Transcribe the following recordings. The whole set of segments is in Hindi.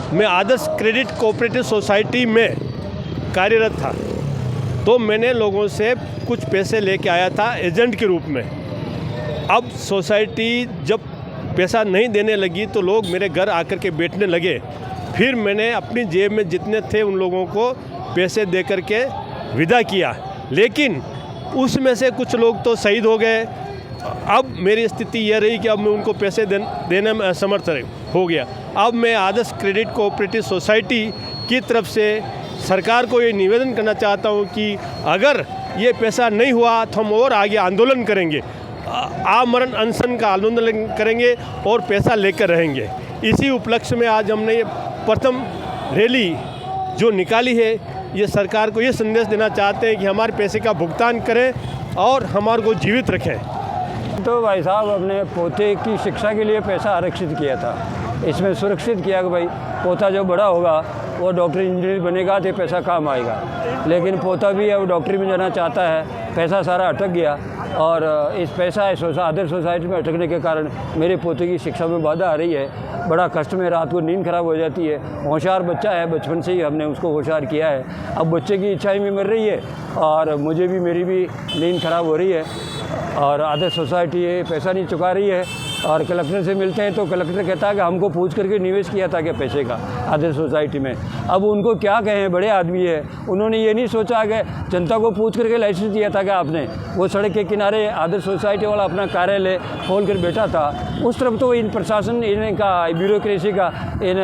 मैं आदर्श क्रेडिट कोऑपरेटिव सोसाइटी में कार्यरत था, तो मैंने लोगों से कुछ पैसे लेके आया था एजेंट के रूप में। अब सोसाइटी जब पैसा नहीं देने लगी तो लोग मेरे घर आकर के बैठने लगे। फिर मैंने अपनी जेब में जितने थे उन लोगों को पैसे दे कर के विदा किया, लेकिन उसमें से कुछ लोग तो शहीद हो गए। अब मेरी स्थिति यह रही कि अब मैं उनको पैसे देने में असमर्थ हो गया। अब मैं आदर्श क्रेडिट कोऑपरेटिव सोसाइटी की तरफ से सरकार को ये निवेदन करना चाहता हूँ कि अगर ये पैसा नहीं हुआ तो हम और आगे आंदोलन करेंगे, आमरण अनशन का आंदोलन करेंगे और पैसा लेकर रहेंगे। इसी उपलक्ष्य में आज हमने ये प्रथम रैली जो निकाली है, ये सरकार को ये संदेश देना चाहते हैं कि हमारे पैसे का भुगतान करें और हमारे को जीवित रखें। तो भाई साहब अपने पोते की शिक्षा के लिए पैसा आरक्षित किया था। इसमें सुरक्षित किया कि भाई पोता जो बड़ा होगा वो डॉक्टर इंजीनियर बनेगा तो पैसा काम आएगा, लेकिन पोता भी अब डॉक्टरी में जाना चाहता है, पैसा सारा अटक गया। और इस पैसा आदर्श सोसाइटी में अटकने के कारण मेरे पोते की शिक्षा में बाधा आ रही है। बड़ा कष्ट में रात को नींद खराब हो जाती है। होशियार बच्चा है, बचपन से ही हमने उसको होशियार किया है। अब बच्चे की इच्छाएं भी मर रही है और मुझे भी मेरी भी नींद खराब हो रही है। और आदर्श सोसाइटी ये पैसा नहीं चुका रही है और कलेक्टर से मिलते हैं तो कलेक्टर कहता है कि हमको पूछ करके निवेश किया था क्या पैसे का आदर्श सोसाइटी में। अब उनको क्या कहें, बड़े आदमी है, उन्होंने ये नहीं सोचा कि जनता को पूछ करके लाइसेंस दिया था क्या आपने। वो सड़क के किनारे आदर्श सोसाइटी वाला अपना कार्यालय खोल कर बैठा था। उस तरफ तो इन प्रशासन इनका ब्यूरोक्रेसी का इन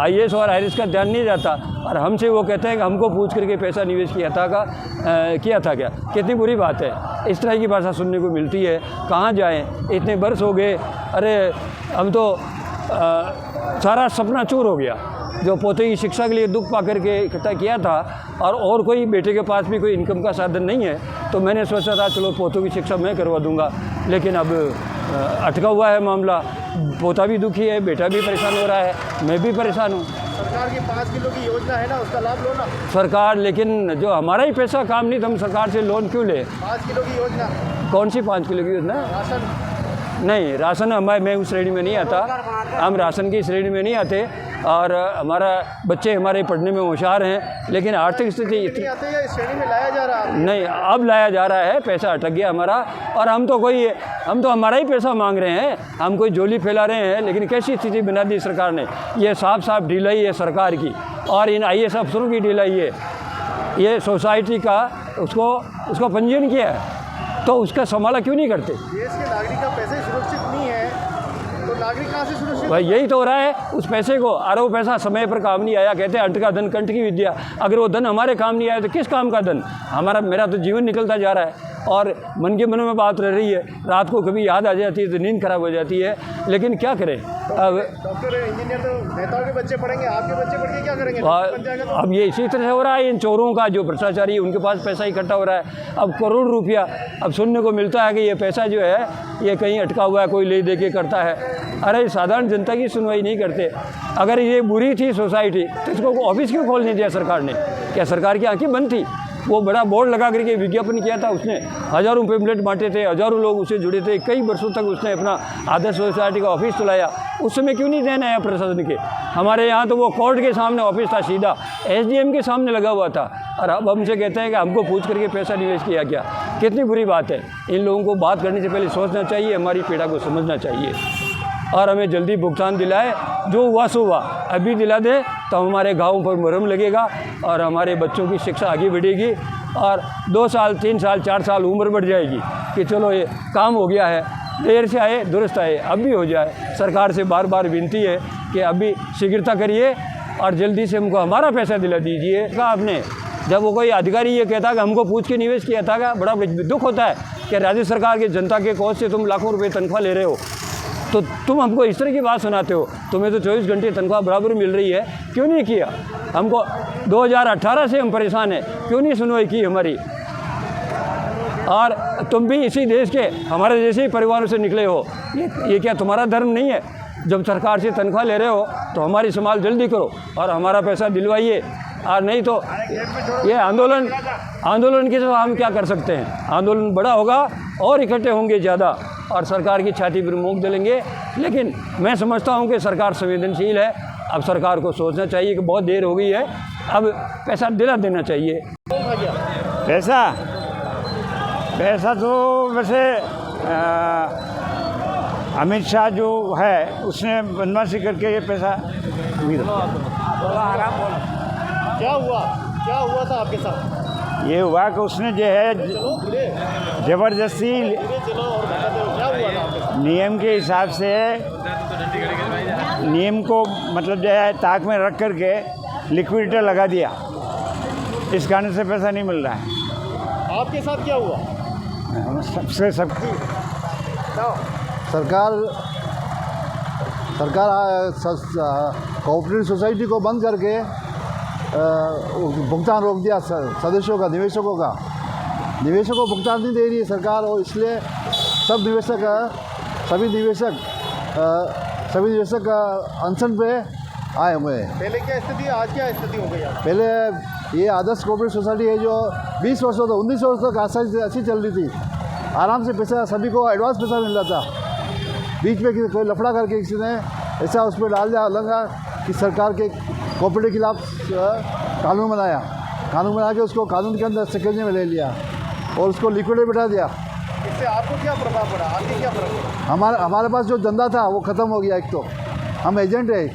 IAS और IRS का ध्यान नहीं जाता और हमसे वो कहते हैं कि हमको पूछ करके पैसा निवेश किया था क्या। कितनी बुरी बात है। इस तरह की भाषा सुनने को मिलती है। कहाँ जाएं, इतने बरस हो गए, अरे हम तो सारा सपना चूर हो गया जो पोते की शिक्षा के लिए दुख पा करके इकट्ठा किया था। और कोई बेटे के पास भी कोई इनकम का साधन नहीं है, तो मैंने सोचा था चलो पोतों की शिक्षा मैं करवा दूंगा, लेकिन अब अटका हुआ है मामला। पोता भी दुखी है, बेटा भी परेशान हो रहा है, मैं भी परेशान हूँ। सरकार की 5 किलो की योजना है ना, उसका लाभ लो ना। सरकार, लेकिन जो हमारा ही पैसा काम नहीं तो हम सरकार से लोन क्यों ले। 5 किलो की योजना। कौन सी 5 किलो की योजना? राशन नहीं, राशन मैं उस श्रेणी में नहीं आता। हम राशन की श्रेणी में नहीं आते और हमारा बच्चे हमारे पढ़ने में होशियार हैं, लेकिन आर्थिक स्थिति नहीं आते या इस श्रेणी में लाया जा रहा है? नहीं, अब लाया जा रहा है। पैसा अटक गया हमारा और हम तो हमारा ही पैसा मांग रहे हैं। हम कोई झोली फैला रहे हैं, लेकिन कैसी स्थिति बना दी सरकार ने। ये साफ साफ ढिलाई है सरकार की और इन IAS अफसरों की ढिलाई है। ये सोसाइटी का उसको पंजीयन किया है तो उसका संभाला क्यों नहीं करते। देश के नागरिक का पैसे सुरक्षित नहीं है तो नागरिक कहाँ से सुरक्षित? भाई यही तो हो रहा है। उस पैसे को वो पैसा समय पर काम नहीं आया। कहते हैं अंट का धन कंठ की विद्या। अगर वो धन हमारे काम नहीं आया तो किस काम का धन? मेरा तो जीवन निकलता जा रहा है और मन के मन में बात रह रही है। रात को कभी याद आ जाती है तो नींद खराब हो जाती है, लेकिन क्या करें। अब डॉक्टर इंजीनियर तो नेताओं के बच्चे पढ़ेंगे, आपके बच्चे पढ़ के क्या करेंगे? अब ये इसी तरह से हो रहा है। इन चोरों का, जो भ्रष्टाचारी, उनके पास पैसा इकट्ठा हो रहा है। अब करोड़ रुपया अब सुनने को मिलता है कि ये पैसा जो है ये कहीं अटका हुआ है, कोई ले दे के करता है। अरे साधारण जनता की सुनवाई नहीं करते। अगर ये बुरी थी सोसाइटी तो इसको ऑफिस क्यों खोल नहीं दिया सरकार ने? क्या सरकार की आंखें बंद थी? वो बड़ा बोर्ड लगा करके विज्ञापन किया था उसने, हज़ारों पेम्पलेट बांटे थे, हज़ारों लोग उससे जुड़े थे। कई वर्षों तक उसने अपना आदर्श सोसाइटी का ऑफिस चलाया। उस समय क्यों नहीं ध्यान आया प्रशासन के? हमारे यहाँ तो वो कोर्ट के सामने ऑफिस था, सीधा SDM के सामने लगा हुआ था। और अब हमसे कहते हैं कि हमको पूछ करके पैसा निवेश किया क्या। कितनी बुरी बात है। इन लोगों को बात करने से पहले सोचना चाहिए, हमारी पीड़ा को समझना चाहिए और हमें जल्दी भुगतान दिलाए। जो हुआ सो हुआ, अभी दिला दे तो हमारे गाँव पर मुहर्रम लगेगा और हमारे बच्चों की शिक्षा आगे बढ़ेगी और 2 साल 3 साल 4 साल उम्र बढ़ जाएगी कि चलो ये काम हो गया है। देर से आए दुरुस्त आए, अब भी हो जाए। सरकार से बार बार विनती है कि अभी शीघ्रता करिए और जल्दी से हमको हमारा पैसा दिला दीजिए। कहा आपने, जब वो कोई अधिकारी ये कहता कि हमको पूछ के निवेश किया था, का बड़ा दुख होता है कि राज्य सरकार के जनता के कोष से तुम लाखों रुपये तनख्वाह ले रहे हो, तो तुम हमको इस तरह की बात सुनाते हो। तुम्हें तो 24 घंटे तनख्वाह बराबर मिल रही है, क्यों नहीं किया? हमको 2018 से हम परेशान हैं, क्यों नहीं सुनवाई की हमारी? और तुम भी इसी देश के हमारे जैसे ही परिवारों से निकले हो। ये क्या तुम्हारा धर्म नहीं है? जब सरकार से तनख्वाह ले रहे हो तो हमारी संभाल जल्दी करो और हमारा पैसा दिलवाइए, और नहीं तो ये आंदोलन के तो हम क्या कर सकते हैं। आंदोलन बड़ा होगा और इकट्ठे होंगे ज़्यादा और सरकार की छाती पर मूंग जलेंगे। लेकिन मैं समझता हूँ कि सरकार संवेदनशील है अब सरकार को सोचना चाहिए कि बहुत देर हो गई है, अब पैसा दिला देना चाहिए। पैसा तो वैसे अमित शाह जो है उसने बदमाशी करके ये पैसा क्या हुआ था आपके साथ? ये हुआ कि उसने जो है ज़बरदस्ती क्या हुआ था आपके साथ? नियम के हिसाब से नियम को मतलब जो है ताक में रख करके लिक्विडिटी लगा दिया, इस कारण से पैसा नहीं मिल रहा है। आपके साथ क्या हुआ? सबसे सब सरकार कोऑपरेटिव सोसाइटी को बंद करके भुगतान रोक दिया सदस्यों का, निवेशकों को भुगतान नहीं दे रही है सरकार, और इसलिए सभी निवेशक अनशन पे आए हुए हैं। पहले क्या स्थिति है, आज क्या स्थिति हो गई? पहले ये आदर्श कोऑपरेटिव सोसाइटी है जो 20 वर्षों तक 19 वर्षों तक अच्छी चल रही थी, आराम से पैसा सभी को एडवांस पैसा मिल रहा था। बीच में कोई लफड़ा करके किसी ने ऐसा उस पर डाल दिया लगा कि सरकार के कोऑपरेटिव के खिलाफ कानून बना के उसको कानून के अंदर सिकंजे में ले लिया और उसको लिक्विडेट बैठा दिया। इससे आपको क्या प्रभाव पड़ा? आपके क्या फर्क पड़ा? हमारे पास जो धंधा था वो ख़त्म हो गया। एक तो हम एजेंट है,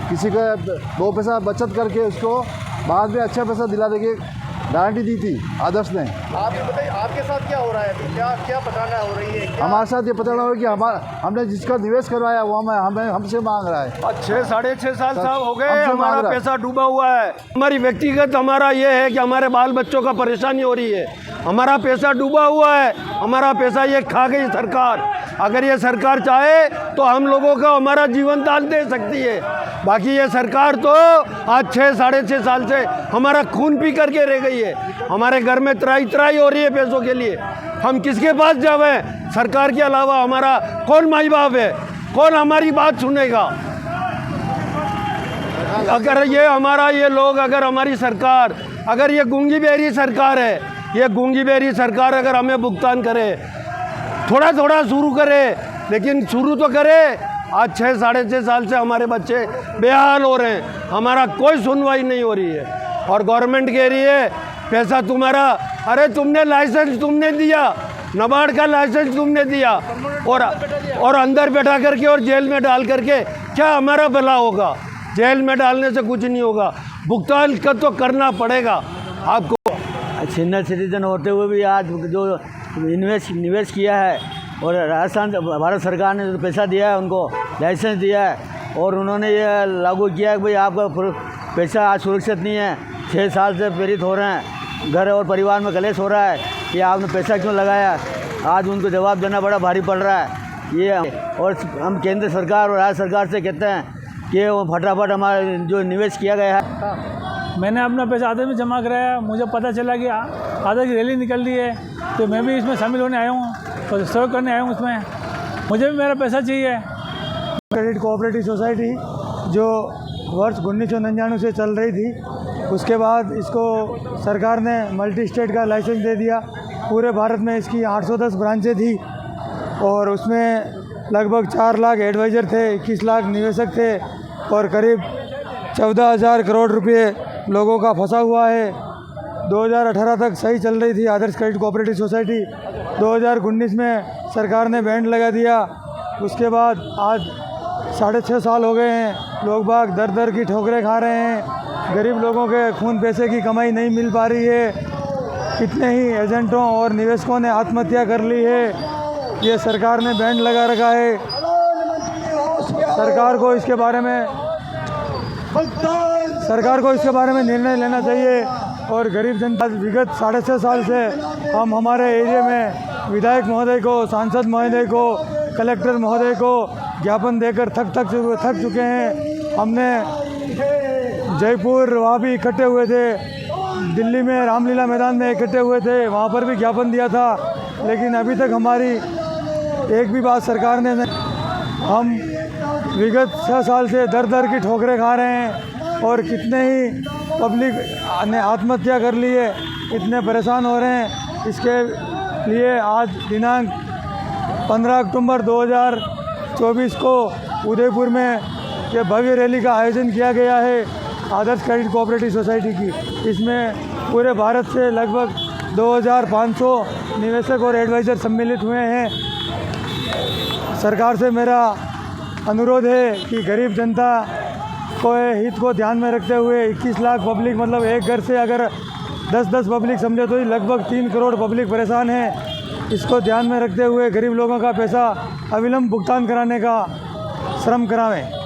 किसी का 2 पैसा बचत करके उसको बाद में अच्छा पैसा दिला देके गारंटी दी थी आदर्श ने। आप ये बताइए आपके साथ क्या हो रहा है? क्या पटाना हो रही है? हमारे साथ ये पता लगा कि हमने जिसका निवेश करवाया वो हमसे मांग रहा है। 6-6.5 साल हो गए हमसे हमारा मांग रहा है। पैसा डूबा हुआ है। हमारी व्यक्तिगत हमारा ये है कि हमारे बाल बच्चों का परेशानी हो रही है, हमारा पैसा डूबा हुआ है, हमारा पैसा ये खा गई सरकार। अगर ये सरकार चाहे तो हम लोगों का हमारा जीवन दान दे सकती है, बाकी ये सरकार तो आज 6-6.5 साल से हमारा खून पी करके रह गई है। हमारे घर में त्राई हो रही है पैसों के लिए। हम किसके पास जावे? सरकार के अलावा हमारा कौन माई बाप है? कौन हमारी बात सुनेगा? अगर ये हमारा ये लोग अगर हमारी सरकार अगर ये गूंगी बेरी सरकार है, ये गूंगी बेरी सरकार अगर हमें भुगतान करे, थोड़ा शुरू करे, लेकिन शुरू तो करे। आज 6-6.5 साल से हमारे बच्चे बेहाल हो रहे हैं, हमारा कोई सुनवाई नहीं हो रही है। और गवर्नमेंट कह रही है पैसा तुम्हारा, अरे तुमने लाइसेंस तुमने दिया, नाबार्ड का लाइसेंस तुमने दिया और अंदर बैठा करके और जेल में डाल करके क्या हमारा भला होगा? जेल में डालने से कुछ नहीं होगा, भुगतान का तो करना पड़ेगा आपको। सीनियर सिटीजन होते हुए भी आज जो निवेश किया है और राजस्थान भारत सरकार ने जो पैसा दिया है, उनको लाइसेंस दिया है और उन्होंने ये लागू किया है कि भाई आपका पैसा आज सुरक्षित नहीं है। 6 साल से पीड़ित हो रहे हैं, घर और परिवार में कलेश हो रहा है कि आपने पैसा क्यों लगाया। आज उनको जवाब देना बड़ा भारी पड़ रहा है ये। और हम केंद्र सरकार और राज्य सरकार से कहते हैं कि वो फटाफट हमारा जो निवेश किया गया है। मैंने अपना पैसा आदर्श में जमा कराया, मुझे पता चला कि आदर्श की रैली निकल रही है, तो मैं भी इसमें शामिल होने आया हूँ और सहयोग करने आया हूँ इसमें। मुझे भी मेरा पैसा चाहिए। क्रेडिट कोऑपरेटिव सोसाइटी जो वर्ष 1999 से चल रही थी, उसके बाद इसको सरकार ने मल्टी स्टेट का लाइसेंस दे दिया। पूरे भारत में इसकी 810 ब्रांचें थी और उसमें लगभग 4 लाख एडवाइज़र थे, 21 लाख निवेशक थे और करीब 14,000 करोड़ रुपए लोगों का फंसा हुआ है। 2018 तक सही चल रही थी आदर्श क्रेडिट कोऑपरेटिव सोसाइटी। 2019 में सरकार ने बैंड लगा दिया। उसके बाद आज 6.5 साल हो गए हैं, लोग बाग दर की ठोकरें खा रहे हैं, गरीब लोगों के खून पैसे की कमाई नहीं मिल पा रही है। कितने ही एजेंटों और निवेशकों ने आत्महत्या कर ली है। ये सरकार ने बैंड लगा रखा है। सरकार को इसके बारे में निर्णय लेना चाहिए। और गरीब जनता विगत 6.5 साल से हम हमारे एरिया में विधायक महोदय को, सांसद महोदय को, कलेक्टर महोदय को ज्ञापन देकर थक चुके हैं। हमने जयपुर वहाँ भी इकट्ठे हुए थे, दिल्ली में रामलीला मैदान में इकट्ठे हुए थे, वहाँ पर भी ज्ञापन दिया था, लेकिन अभी तक हमारी एक भी बात सरकार ने नहीं। हम विगत 6 साल से दर की ठोकरें खा रहे हैं और कितने ही पब्लिक ने आत्महत्या कर ली है, इतने परेशान हो रहे हैं। इसके लिए आज दिनांक 15 अक्टूबर 2024 को उदयपुर में ये भव्य रैली का आयोजन किया गया है आदर्श क्रेडिट कोऑपरेटिव सोसाइटी की। इसमें पूरे भारत से लगभग 2500 निवेशक और एडवाइज़र सम्मिलित हुए हैं। सरकार से मेरा अनुरोध है कि गरीब जनता को हित को ध्यान में रखते हुए 21 लाख पब्लिक, मतलब एक घर से अगर 10-10 पब्लिक समझे तो ही लगभग 3 करोड़ पब्लिक परेशान है। इसको ध्यान में रखते हुए गरीब लोगों का पैसा अविलंब भुगतान कराने का श्रम करावें।